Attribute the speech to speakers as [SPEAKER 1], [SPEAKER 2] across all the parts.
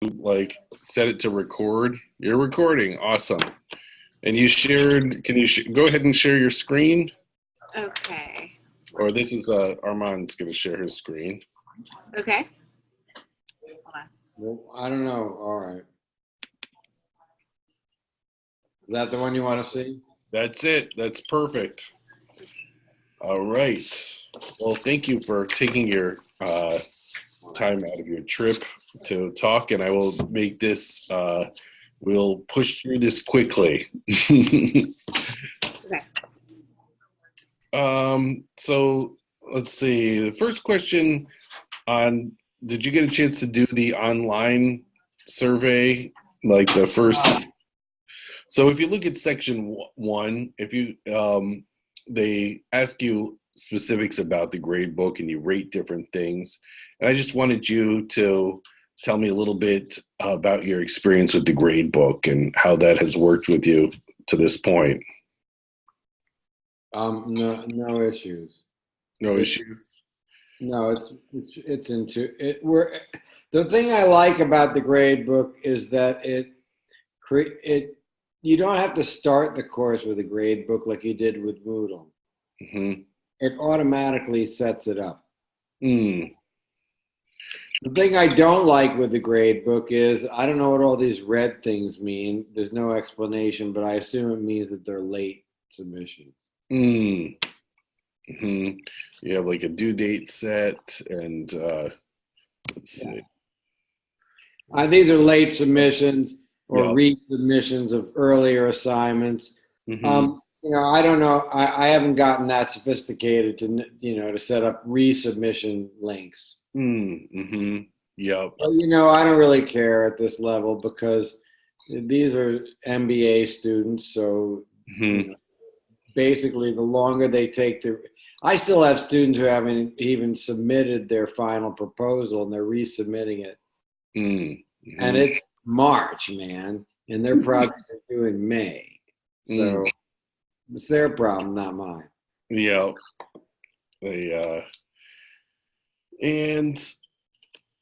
[SPEAKER 1] like set it to record? You're recording. Awesome. And you shared, can you go ahead and share your screen?
[SPEAKER 2] Okay.
[SPEAKER 1] Or this is Armand's going to share his screen.
[SPEAKER 2] Okay.
[SPEAKER 3] Well, I don't know. All right. Is that the one you want to see?
[SPEAKER 1] That's it. That's perfect. All right. Well, thank you for taking your time out of your trip to talk, and I will make this, we'll push through this quickly.
[SPEAKER 2] Okay.
[SPEAKER 1] So let's see. The first question on, did you get a chance to do the online survey? Like the first, so if you look at section 1, if you, they ask you specifics about the grade book and you rate different things. And I just wanted you to tell me a little bit about your experience with the grade book and how that has worked with you to this point.
[SPEAKER 3] No issues.
[SPEAKER 1] No issues?
[SPEAKER 3] No, it's into it. The thing I like about the grade book is that you don't have to start the course with a grade book like you did with Moodle.
[SPEAKER 1] Mm-hmm.
[SPEAKER 3] It automatically sets it up.
[SPEAKER 1] Mm.
[SPEAKER 3] The thing I don't like with the grade book is I don't know what all these red things mean. There's no explanation, but I assume it means that they're late submissions.
[SPEAKER 1] Mm. Mm-hmm. You have like a due date set and let's see.
[SPEAKER 3] These are late submissions or
[SPEAKER 1] Yep.
[SPEAKER 3] resubmissions of earlier assignments.
[SPEAKER 1] Mm-hmm.
[SPEAKER 3] I don't know. I haven't gotten that sophisticated to set up resubmission links.
[SPEAKER 1] Mm-hmm. Yep.
[SPEAKER 3] But, I don't really care at this level because these are MBA students. So
[SPEAKER 1] Mm-hmm.
[SPEAKER 3] basically, the longer they take to, I still have students who haven't even submitted their final proposal and they're resubmitting it.
[SPEAKER 1] Mm-hmm.
[SPEAKER 3] And it's March, man, and their projects are due in May. So it's their problem, not mine.
[SPEAKER 1] Yeah. And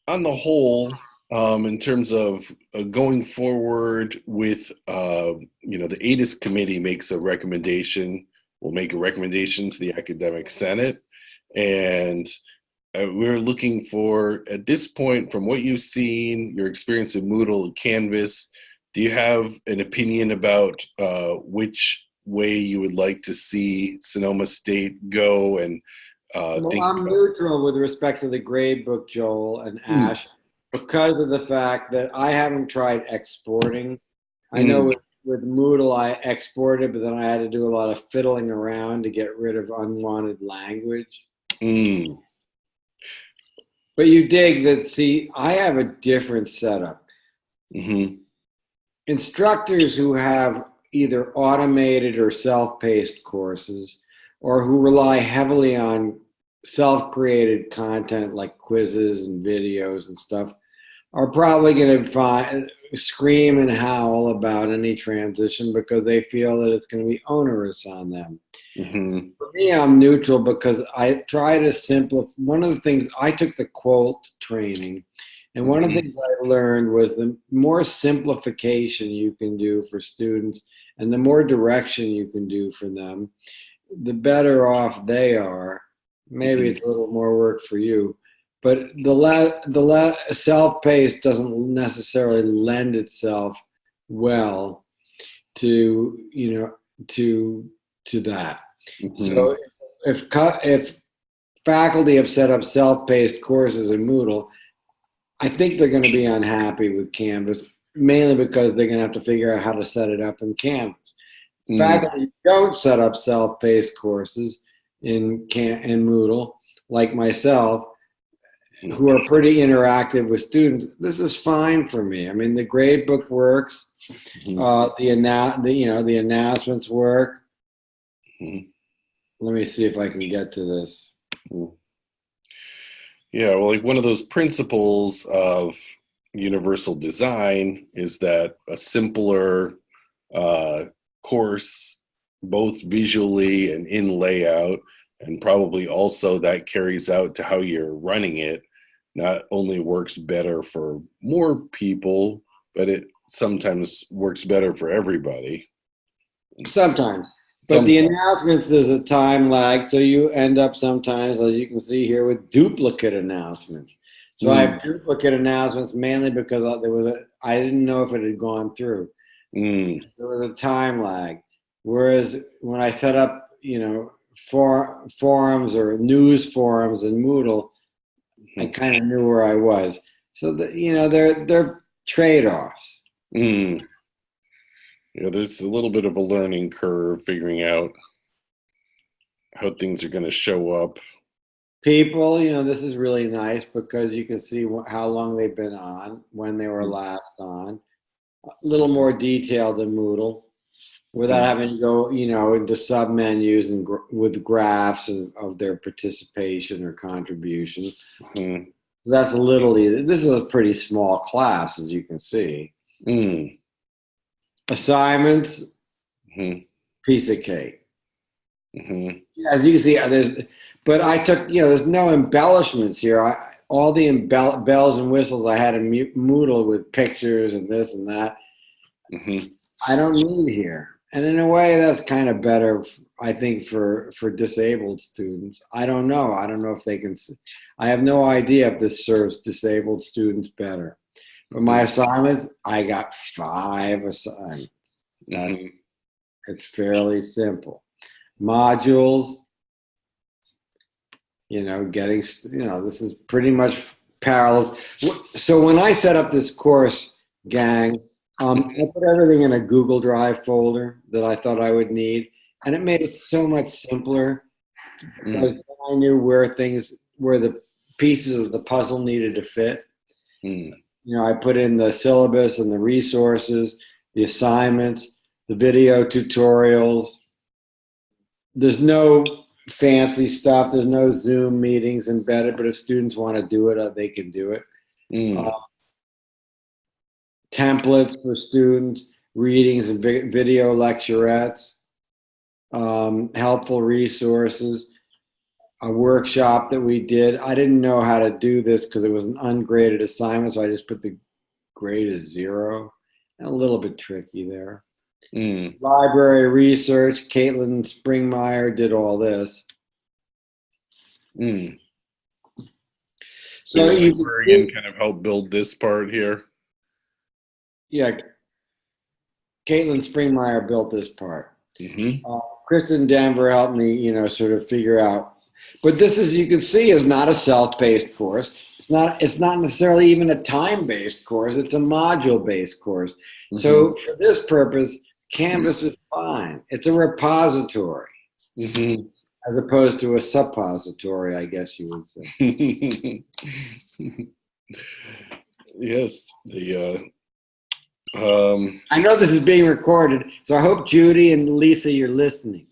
[SPEAKER 1] on the whole, in terms of going forward with, the ADIS committee makes a recommendation, will make a recommendation to the academic senate. And we're looking for, at this point, from what you've seen, your experience in Moodle and Canvas, do you have an opinion about which way you would like to see Sonoma State go? And
[SPEAKER 3] I'm neutral with respect to the grade book, Joel and Ash, because of the fact that I haven't tried exporting. I know with Moodle I exported, but then I had to do a lot of fiddling around to get rid of unwanted language. But you dig that, see, I have a different setup.
[SPEAKER 1] Mm-hmm.
[SPEAKER 3] Instructors who have either automated or self-paced courses or who rely heavily on self-created content like quizzes and videos and stuff are probably going to scream and howl about any transition because they feel that it's going to be onerous on them.
[SPEAKER 1] Mm-hmm.
[SPEAKER 3] For me, I'm neutral because I try to simplify. One of the things, I took the Quote training, and one of the things I learned was the more simplification you can do for students and the more direction you can do for them, the better off they are. Maybe it's a little more work for you, but the self-paced doesn't necessarily lend itself well to that.
[SPEAKER 1] Mm-hmm.
[SPEAKER 3] So if faculty have set up self-paced courses in Moodle, I think they're going to be unhappy with Canvas, mainly because they're going to have to figure out how to set it up in Canvas. Faculty don't set up self-paced courses in Moodle, like myself, who are pretty interactive with students. This is fine for me. I mean, the grade book works. The announcements work. Let me see if I can get to this.
[SPEAKER 1] Yeah, well, like one of those principles of universal design is that a simpler course, both visually and in layout, and probably also that carries out to how you're running it, not only works better for more people, but it sometimes works better for everybody.
[SPEAKER 3] Sometimes. But the announcements, there's a time lag, so you end up sometimes, as you can see here, with duplicate announcements. So I have duplicate announcements mainly because I didn't know if it had gone through. There was a time lag. Whereas when I set up, forums or news forums in Moodle, I kind of knew where I was. So they're trade-offs.
[SPEAKER 1] Yeah, there's a little bit of a learning curve figuring out how things are going to show up.
[SPEAKER 3] People, this is really nice because you can see how long they've been on, when they were last on. A little more detailed than Moodle, without having to go, into sub-menus and with graphs of their participation or contribution. That's a little easy. This is a pretty small class, as you can see. Assignments, piece of cake. As you can see, but I took, there's no embellishments here. All the bells and whistles I had in Moodle with pictures and this and that, I don't need here. And in a way, that's kind of better, I think, for disabled students. I don't know. I don't know if they can. I have no idea if this serves disabled students better. But my assignments, I got 5 assignments. It's fairly simple. Modules, this is pretty much parallel. So when I set up this course, gang, I put everything in a Google Drive folder that I thought I would need, and it made it so much simpler because I knew where the pieces of the puzzle needed to fit. I put in the syllabus and the resources, the assignments, the video tutorials. There's no fancy stuff. There's no Zoom meetings embedded, but if students want to do it, they can do it. Templates for students, readings and video lecturettes, helpful resources, a workshop that we did. I didn't know how to do this because it was an ungraded assignment, so I just put the grade as 0. A little bit tricky there. Library research, Caitlin Springmeyer did all this.
[SPEAKER 1] So the librarian kind of helped build this part here.
[SPEAKER 3] Yeah, Caitlin Springmeyer built this part. Kristen Denver helped me, sort of figure out. But this, as you can see, is not a self-paced course. It's not necessarily even a time-based course. It's a module-based course. So for this purpose, Canvas is fine. It's a repository, as opposed to a suppository, I guess you would say.
[SPEAKER 1] Yes,
[SPEAKER 3] I know this is being recorded, so I hope Judy and Lisa, you're listening.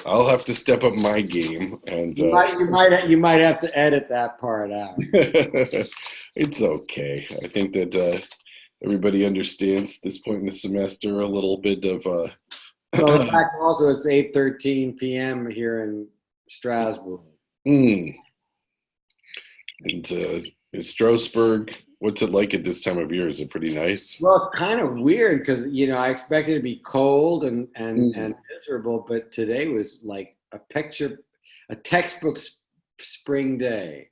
[SPEAKER 1] I'll have to step up my game, and
[SPEAKER 3] you might have to edit that part out.
[SPEAKER 1] It's okay. I think that everybody understands at this point in the semester a little bit of.
[SPEAKER 3] Well, in fact, also it's 8:13 p.m. here in Strasbourg.
[SPEAKER 1] And in Strasbourg, what's it like at this time of year? Is it pretty nice?
[SPEAKER 3] Well, it's kind of weird because I expected it to be cold and miserable, but today was like a textbook spring day.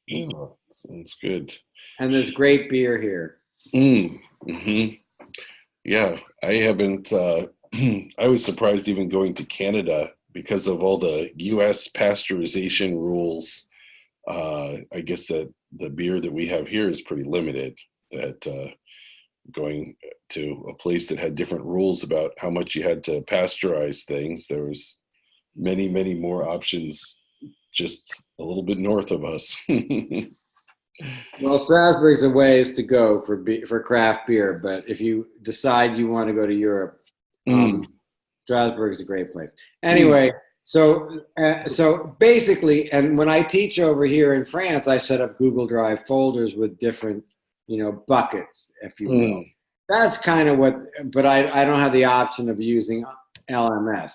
[SPEAKER 1] Yeah, sounds good.
[SPEAKER 3] And there's great beer here.
[SPEAKER 1] Yeah, I haven't. I was surprised even going to Canada because of all the U.S. pasteurization rules. I guess that the beer that we have here is pretty limited. That going to a place that had different rules about how much you had to pasteurize things, there was many, many more options just a little bit north of us.
[SPEAKER 3] Well, Strasbourg's a ways to go for craft beer, but if you decide you want to go to Europe, Strasbourg is a great place. Anyway, so basically, and when I teach over here in France, I set up Google Drive folders with different, buckets, if you will. That's kind of but I don't have the option of using LMS.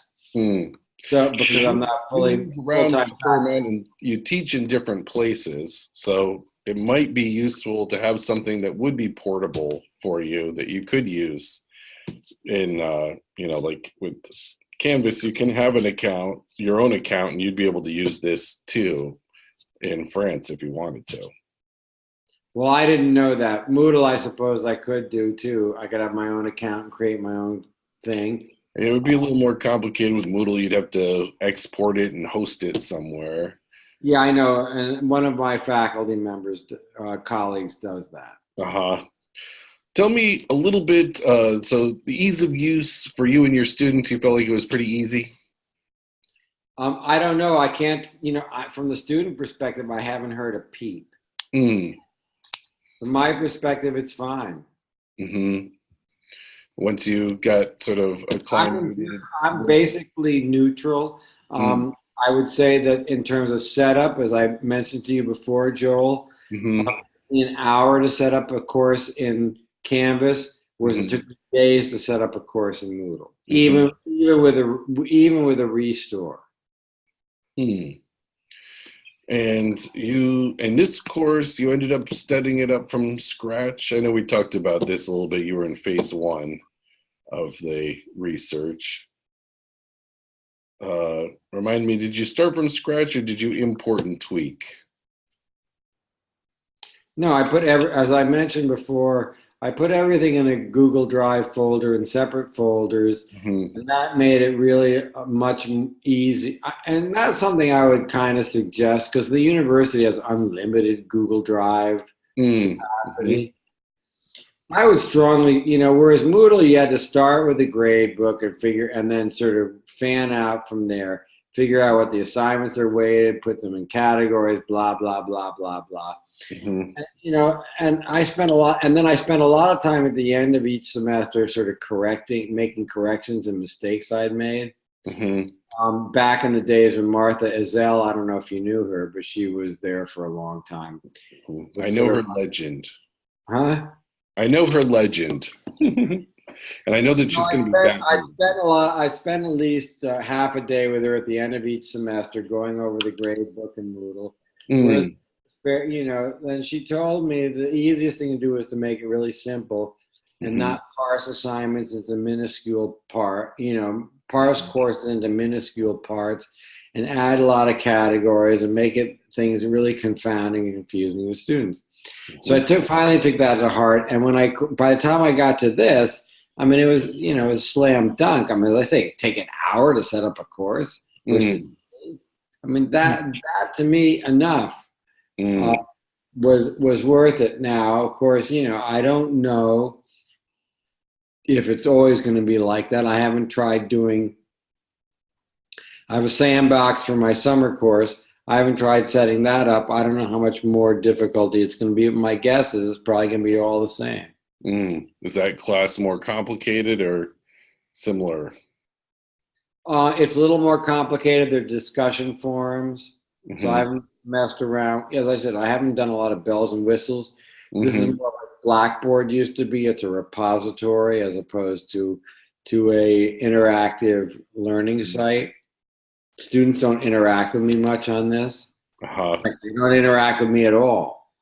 [SPEAKER 3] So because I'm not
[SPEAKER 1] You
[SPEAKER 3] fully
[SPEAKER 1] move around a
[SPEAKER 3] full-time.
[SPEAKER 1] fair amount and you teach in different places, so it might be useful to have something that would be portable for you that you could use in, like with Canvas, you can have an account, your own account, and you'd be able to use this too in France if you wanted to.
[SPEAKER 3] Well, I didn't know that. Moodle, I suppose I could do too. I could have my own account and create my own thing.
[SPEAKER 1] It would be a little more complicated with Moodle. You'd have to export it and host it somewhere.
[SPEAKER 3] Yeah, I know. And one of my faculty members, colleagues, does that.
[SPEAKER 1] Uh-huh. Tell me a little bit, so the ease of use for you and your students, you felt like it was pretty easy?
[SPEAKER 3] I don't know. I can't, from the student perspective, I haven't heard a peep.
[SPEAKER 1] Mm.
[SPEAKER 3] From my perspective, it's fine.
[SPEAKER 1] Mm-hmm. Once you got sort of acclimated.
[SPEAKER 3] I'm basically neutral. I would say that in terms of setup, as I mentioned to you before, Joel, an hour to set up a course in Canvas, whereas it took me days to set up a course in Moodle, even with a restore.
[SPEAKER 1] And you, in this course, you ended up studying it up from scratch. I know we talked about this a little bit. You were in phase 1 of the research. Remind me, did you start from scratch or did you import and tweak?
[SPEAKER 3] No, as I mentioned before, I put everything in a Google Drive folder in separate folders, and that made it really much easy. And that's something I would kind of suggest because the university has unlimited Google Drive capacity. I would strongly, whereas Moodle, you had to start with a grade book and then sort of fan out from there, figure out what the assignments are weighted, put them in categories, blah, blah, blah, blah, blah. And, and I spent a lot of time at the end of each semester sort of making corrections and mistakes I'd made. Back in the days when Martha Ezell, I don't know if you knew her, but she was there for a long time.
[SPEAKER 1] I know her legend.
[SPEAKER 3] Huh?
[SPEAKER 1] I know her legend. And I know that she's going to be back.
[SPEAKER 3] I spent at least half a day with her at the end of each semester going over the grade book in Moodle. Then she told me the easiest thing to do is to make it really simple and not parse assignments into minuscule parse courses into minuscule parts and add a lot of categories and make things really confounding and confusing to students. So I finally took that to heart. And by the time I got to this, I mean, it was slam dunk. I mean, let's say take an hour to set up a course. I mean, that to me enough was worth it. Now, of course, I don't know if it's always going to be like that. I haven't tried I have a sandbox for my summer course. I haven't tried setting that up. I don't know how much more difficulty it's going to be. My guess is it's probably going to be all the same.
[SPEAKER 1] Is that class more complicated or similar?
[SPEAKER 3] It's a little more complicated. They're discussion forums. So I haven't messed around. As I said, I haven't done a lot of bells and whistles. This is more like Blackboard used to be. It's a repository as opposed to a interactive learning site. Students don't interact with me much on this. They don't interact with me at all.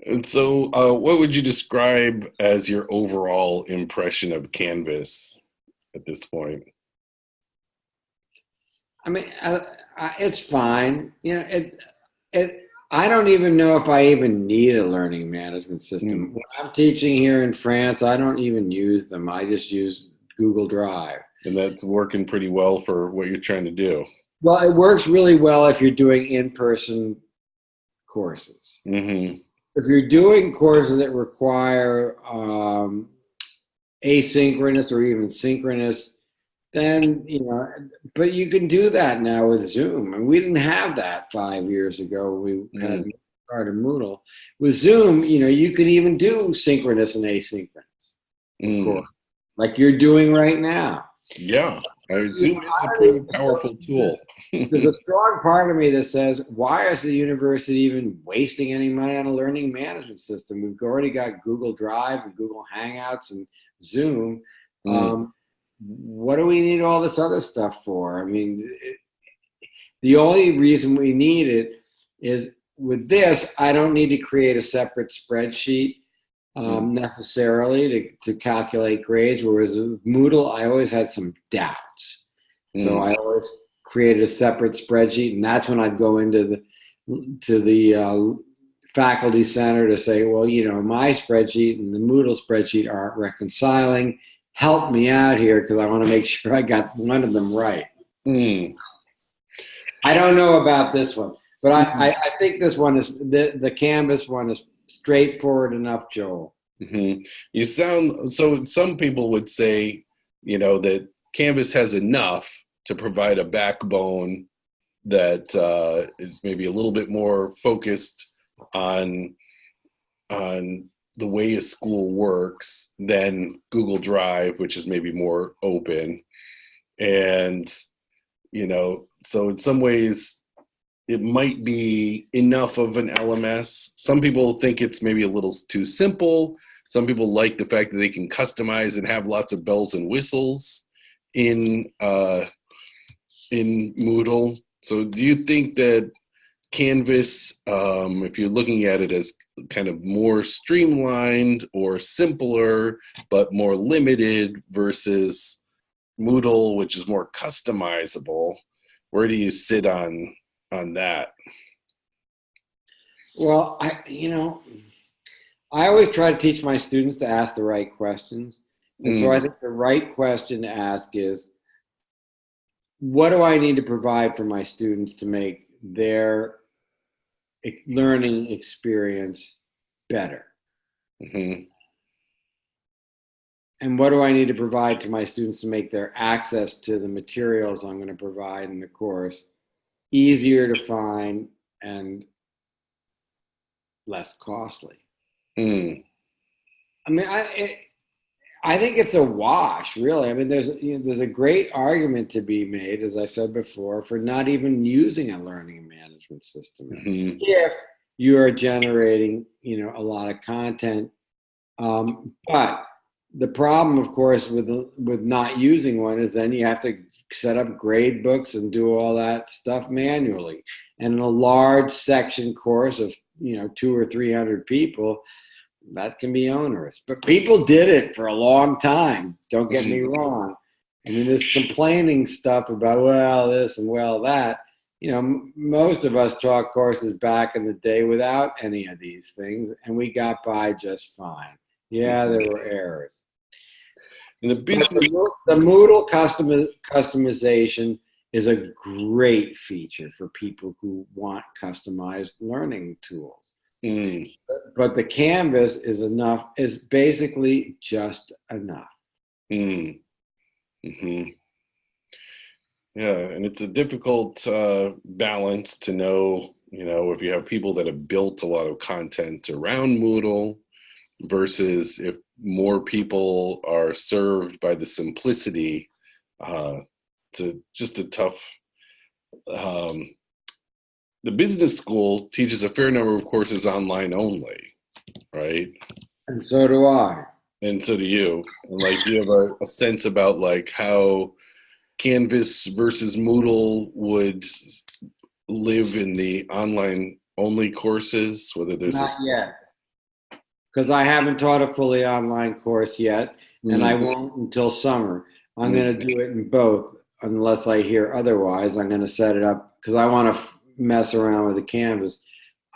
[SPEAKER 1] And so what would you describe as your overall impression of Canvas at this point?
[SPEAKER 3] I mean, it's fine. I don't even know if I even need a learning management system. When I'm teaching here in France, I don't even use them. I just use Google Drive.
[SPEAKER 1] And that's working pretty well for what you're trying to do.
[SPEAKER 3] Well, it works really well if you're doing in-person courses. If you're doing courses that require asynchronous or even synchronous, then, but you can do that now with Zoom. And we didn't have that 5 years ago. We had started Moodle. With Zoom, you can even do synchronous and asynchronous, of course, like you're doing right now.
[SPEAKER 1] Yeah, Zoom is a pretty powerful tool.
[SPEAKER 3] There's a strong part of me that says, why is the university even wasting any money on a learning management system? We've already got Google Drive and Google Hangouts and Zoom. what do we need all this other stuff for? I mean, the only reason we need it is with this, I don't need to create a separate spreadsheet necessarily to calculate grades, whereas with Moodle, I always had some doubts. So I always created a separate spreadsheet, and that's when I'd go into the faculty center to say, well, my spreadsheet and the Moodle spreadsheet aren't reconciling. Help me out here because I want to make sure I got one of them right. I don't know about this one, but I think this one is the Canvas one is straightforward enough, Joel.
[SPEAKER 1] You sound so. Some people would say, that Canvas has enough to provide a backbone that is maybe a little bit more focused on the way a school works than Google Drive, which is maybe more open. And, so in some ways it might be enough of an LMS. Some people think it's maybe a little too simple. Some people like the fact that they can customize and have lots of bells and whistles in Moodle. So do you think that Canvas, if you're looking at it as kind of more streamlined or simpler, but more limited versus Moodle, which is more customizable, where do you sit on that?
[SPEAKER 3] Well, I always try to teach my students to ask the right questions. And so I think the right question to ask is, what do I need to provide for my students to make their learning experience better? And what do I need to provide to my students to make their access to the materials I'm going to provide in the course easier to find and less costly? I mean, I think it's a wash, really. I mean, there's a great argument to be made, as I said before, for not even using a learning management system if you are generating, a lot of content. But the problem, of course, with not using one is then you have to set up grade books and do all that stuff manually. And in a large section course of 200 or 300 people, that can be onerous. But people did it for a long time. Don't get me wrong. I mean, this complaining stuff about, well, this and well, that, most of us taught courses back in the day without any of these things, and we got by just fine. Yeah, there were errors.
[SPEAKER 1] In the business,
[SPEAKER 3] the Moodle customization is a great feature for people who want customized learning tools. But the Canvas is basically just enough.
[SPEAKER 1] Yeah, and it's a difficult balance to know, if you have people that have built a lot of content around Moodle versus if more people are served by the simplicity. It's just a tough. The business school teaches a fair number of courses online only, right?
[SPEAKER 3] And so do I.
[SPEAKER 1] And so do you. And do you have a sense about how Canvas versus Moodle would live in the online only courses, whether there's
[SPEAKER 3] not yet, because I haven't taught a fully online course yet, and I won't until summer. I'm going to do it in both, unless I hear otherwise. I'm going to set it up because I want to mess around with the Canvas.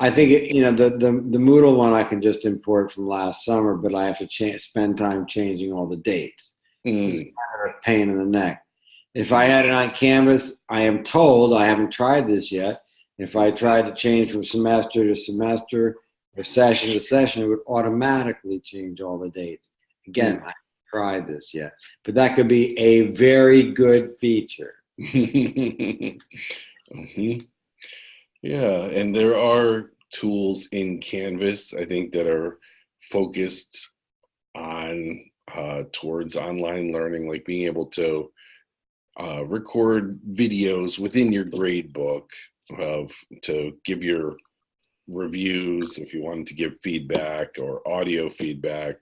[SPEAKER 3] I think the Moodle one I can just import from last summer, but I have to spend time changing all the dates. It's kind of a pain in the neck. If I had it on Canvas, I am told, I haven't tried this yet, if I tried to change from semester to semester or session to session, it would automatically change all the dates. Again, I haven't tried this yet, but that could be a very good feature.
[SPEAKER 1] Yeah, and there are tools in Canvas, I think, that are focused on towards online learning, like being able to record videos within your grade book to give your reviews if you wanted to give feedback or audio feedback.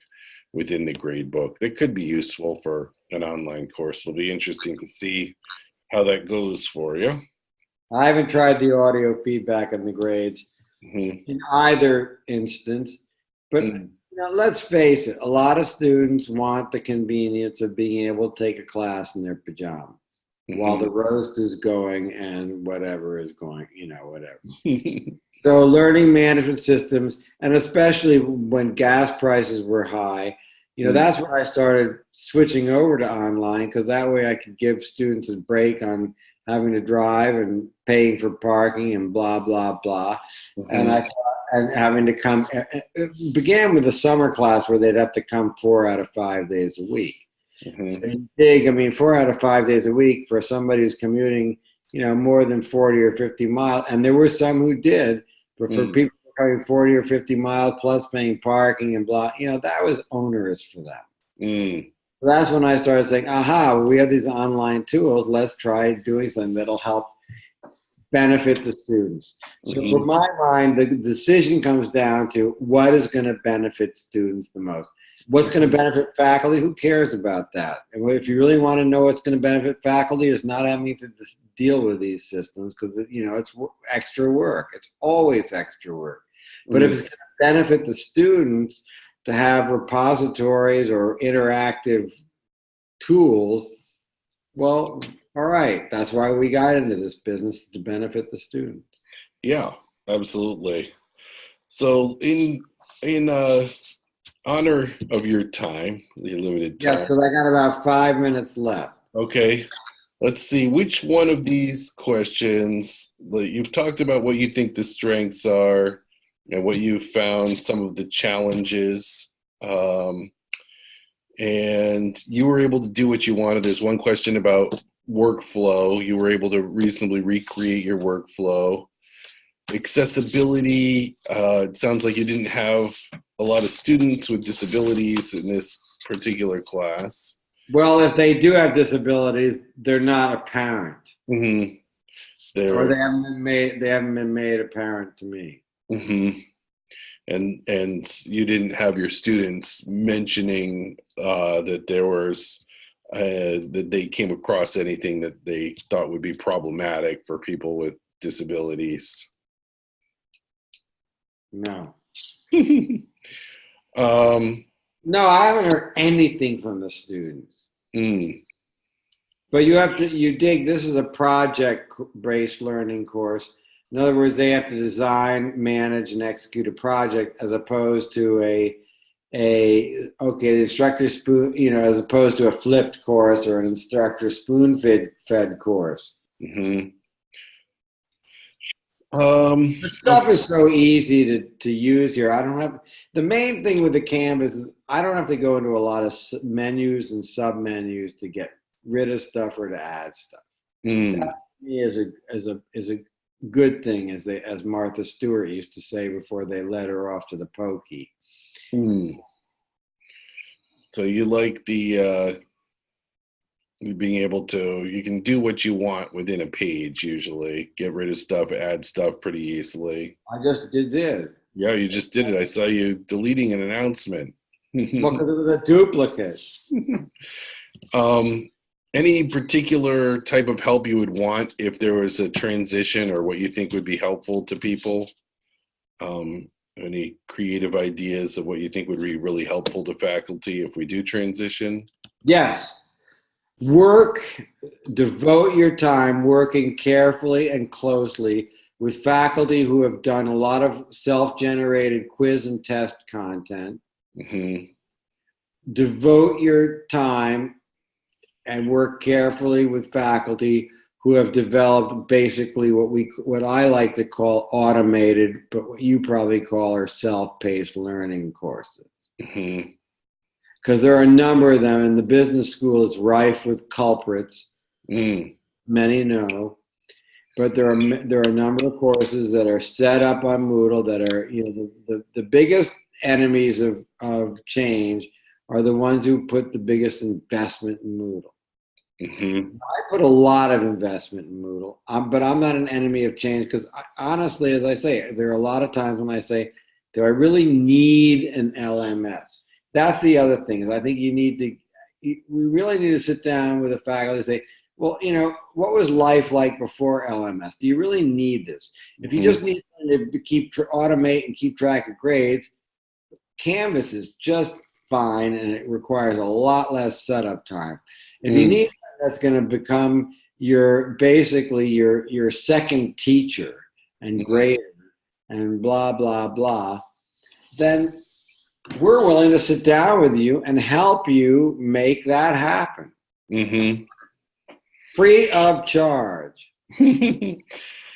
[SPEAKER 1] within the grade book that could be useful for an online course. It'll be interesting to see how that goes for you.
[SPEAKER 3] I haven't tried the audio feedback in the grades in either instance, but let's face it, a lot of students want the convenience of being able to take a class in their pajamas while the roast is going and whatever is going, whatever. So learning management systems, and especially when gas prices were high, that's when I started switching over to online, because that way I could give students a break on having to drive and paying for parking and blah, blah, blah. And having to come, it began with a summer class where they'd have to come 4 out of 5 days a week. So you dig, 4 out of 5 days a week for somebody who's commuting, more than 40 or 50 miles. And there were some who did, but for people coming 40 or 50 miles plus paying parking and blah, that was onerous for them. So that's when I started saying, we have these online tools. Let's try doing something that'll help benefit the students. So for my mind, the decision comes down to what is going to benefit students the most. What's going to benefit faculty? Who cares about that? And if you really want to know what's going to benefit faculty, is not having to deal with these systems, because it's extra work. It's always extra work. But if it's going to benefit the students to have repositories or interactive tools, well, all right. That's why we got into this business, to benefit the students.
[SPEAKER 1] Yeah, absolutely. So in honor of your time, the limited time.
[SPEAKER 3] Yes, because I got about 5 minutes left.
[SPEAKER 1] Okay. Let's see, which one of these questions, you've talked about what you think the strengths are and what you found some of the challenges, and you were able to do what you wanted. There's one question about workflow. You were able to reasonably recreate your workflow. Accessibility, it sounds like you didn't have a lot of students with disabilities in this particular class.
[SPEAKER 3] Well, if they do have disabilities, they're not apparent. Or they haven't been made apparent to me.
[SPEAKER 1] And you didn't have your students mentioning that there was that they came across anything that they thought would be problematic for people with disabilities.
[SPEAKER 3] No. No, I haven't heard anything from the students. But you dig, this is a project-based learning course. In other words, they have to design, manage, and execute a project, as opposed to the instructor spoon, as opposed to a flipped course or an instructor spoon-fed course. The stuff is so easy to use here. The main thing with the Canvas is I don't have to go into a lot of menus and sub-menus to get rid of stuff or to add stuff. That to me is a good thing, as Martha Stewart used to say before they let her off to the pokey.
[SPEAKER 1] So you like the being able to, you can do what you want within a page usually, get rid of stuff, add stuff pretty easily.
[SPEAKER 3] I just did.
[SPEAKER 1] Yeah, you just did it. I saw you deleting an announcement.
[SPEAKER 3] Well, because it was a duplicate.
[SPEAKER 1] Any particular type of help you would want if there was a transition, or what you think would be helpful to people? Any creative ideas of what you think would be really helpful to faculty if we do transition?
[SPEAKER 3] Yes. Devote your time working carefully and closely with faculty who have done a lot of self-generated quiz and test content. Devote your time and work carefully with faculty who have developed basically what I like to call automated, but what you probably call are self-paced learning courses. Because there are a number of them, and the business school is rife with culprits. Many know, but there are a number of courses that are set up on Moodle that are, the biggest enemies of change are the ones who put the biggest investment in Moodle. I put a lot of investment in Moodle, but I'm not an enemy of change, because honestly, as I say, there are a lot of times when I say, do I really need an LMS? that's the other thing is I think we really need to sit down with the faculty and say, well, what was life like before LMS? Do you really need this? If you just need to automate and keep track of grades, Canvas is just fine, and it requires a lot less setup time. If you need that's going to become basically your second teacher and grader and blah blah blah, then we're willing to sit down with you and help you make that happen. Free of charge. Because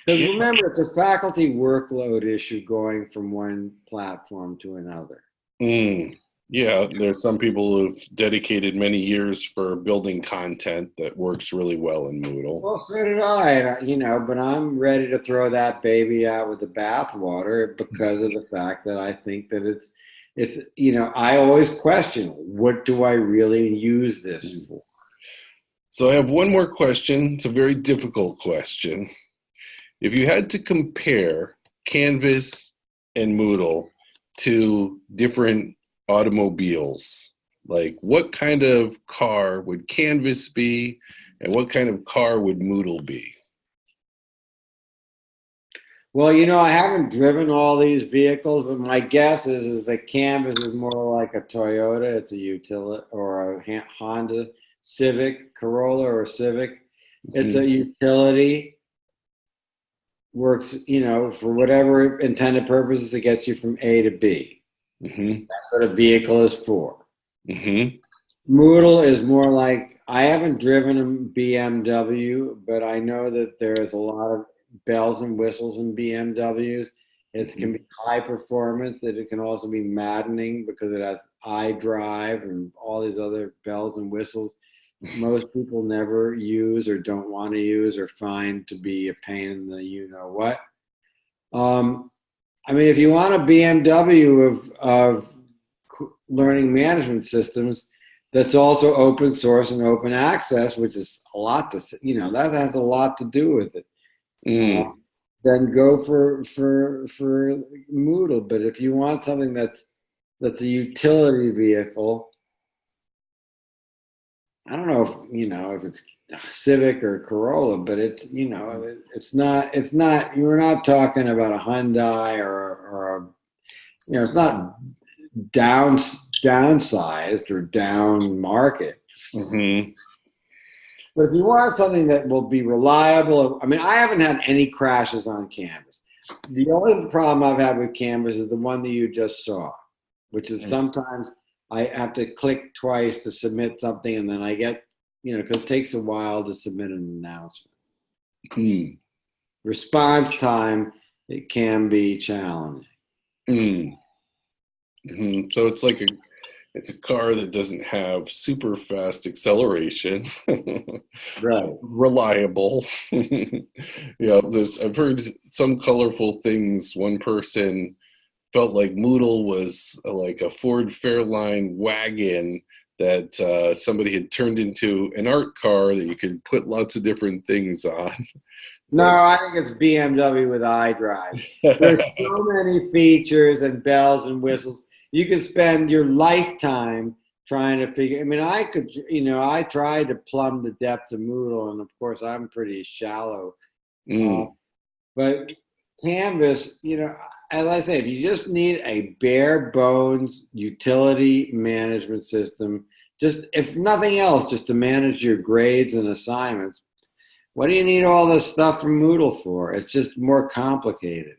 [SPEAKER 3] remember, it's a faculty workload issue going from one platform to another.
[SPEAKER 1] Yeah, there's some people who've dedicated many years for building content that works really well in Moodle.
[SPEAKER 3] Well, so did I, but I'm ready to throw that baby out with the bathwater because of the fact that I think that it's I always question, what do I really use this for?
[SPEAKER 1] So I have one more question. It's a very difficult question. If you had to compare Canvas and Moodle to different automobiles, like what kind of car would Canvas be and what kind of car would Moodle be?
[SPEAKER 3] Well, I haven't driven all these vehicles, but my guess is that Canvas is more like a Toyota. It's a utility, or a Honda Civic, Corolla or Civic. It's a utility. Works, for whatever intended purposes to get you from A to B. That's what a vehicle is for. Moodle is more like, I haven't driven a BMW, but I know that there's a lot of bells and whistles in BMWs. It can be high performance. It can also be maddening because it has iDrive and all these other bells and whistles most people never use or don't want to use or find to be a pain in the what. If you want a BMW of learning management systems that's also open source and open access, which is a lot to, that has a lot to do with it. Then go for Moodle. But if you want something that's a utility vehicle, I don't know if it's Civic or Corolla, but it's not. You're not talking about a Hyundai or it's not downsized or down market. But if you want something that will be reliable, I haven't had any crashes on Canvas. The only problem I've had with Canvas is the one that you just saw, which is sometimes I have to click twice to submit something, and then I get, because it takes a while to submit an announcement. Response time, it can be challenging.
[SPEAKER 1] So it's like it's a car that doesn't have super fast acceleration.
[SPEAKER 3] Right.
[SPEAKER 1] Reliable. I've heard some colorful things. One person felt like Moodle was like a Ford Fairlane wagon that somebody had turned into an art car that you could put lots of different things on.
[SPEAKER 3] No, I think it's BMW with iDrive. There's so many features and bells and whistles. You could spend your lifetime trying to figure. I tried to plumb the depths of Moodle, and of course, I'm pretty shallow. But Canvas, as I say, if you just need a bare bones utility management system, just if nothing else, just to manage your grades and assignments, what do you need all this stuff from Moodle for? It's just more complicated.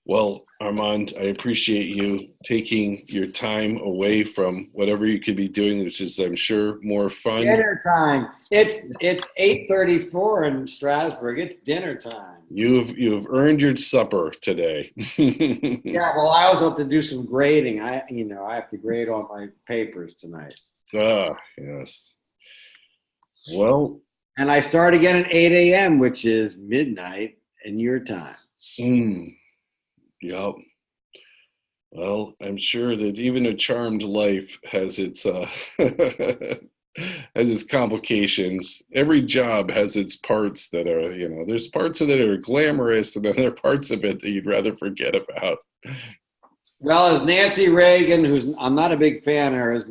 [SPEAKER 1] Well, Armand, I appreciate you taking your time away from whatever you could be doing, which is, I'm sure, more fun.
[SPEAKER 3] Dinner time. It's 8:34 in Strasbourg. It's dinner time.
[SPEAKER 1] You've earned your supper today.
[SPEAKER 3] Yeah, well, I also have to do some grading. I have to grade all my papers tonight.
[SPEAKER 1] Yes. Well.
[SPEAKER 3] And I start again at 8 a.m., which is midnight in your time.
[SPEAKER 1] Yep. Well, I'm sure that even a charmed life has its has its complications. Every job has its parts that are, there's parts of it that are glamorous, and then there are parts of it that you'd rather forget about.
[SPEAKER 3] Well, as Nancy Reagan, I'm not a big fan of her, as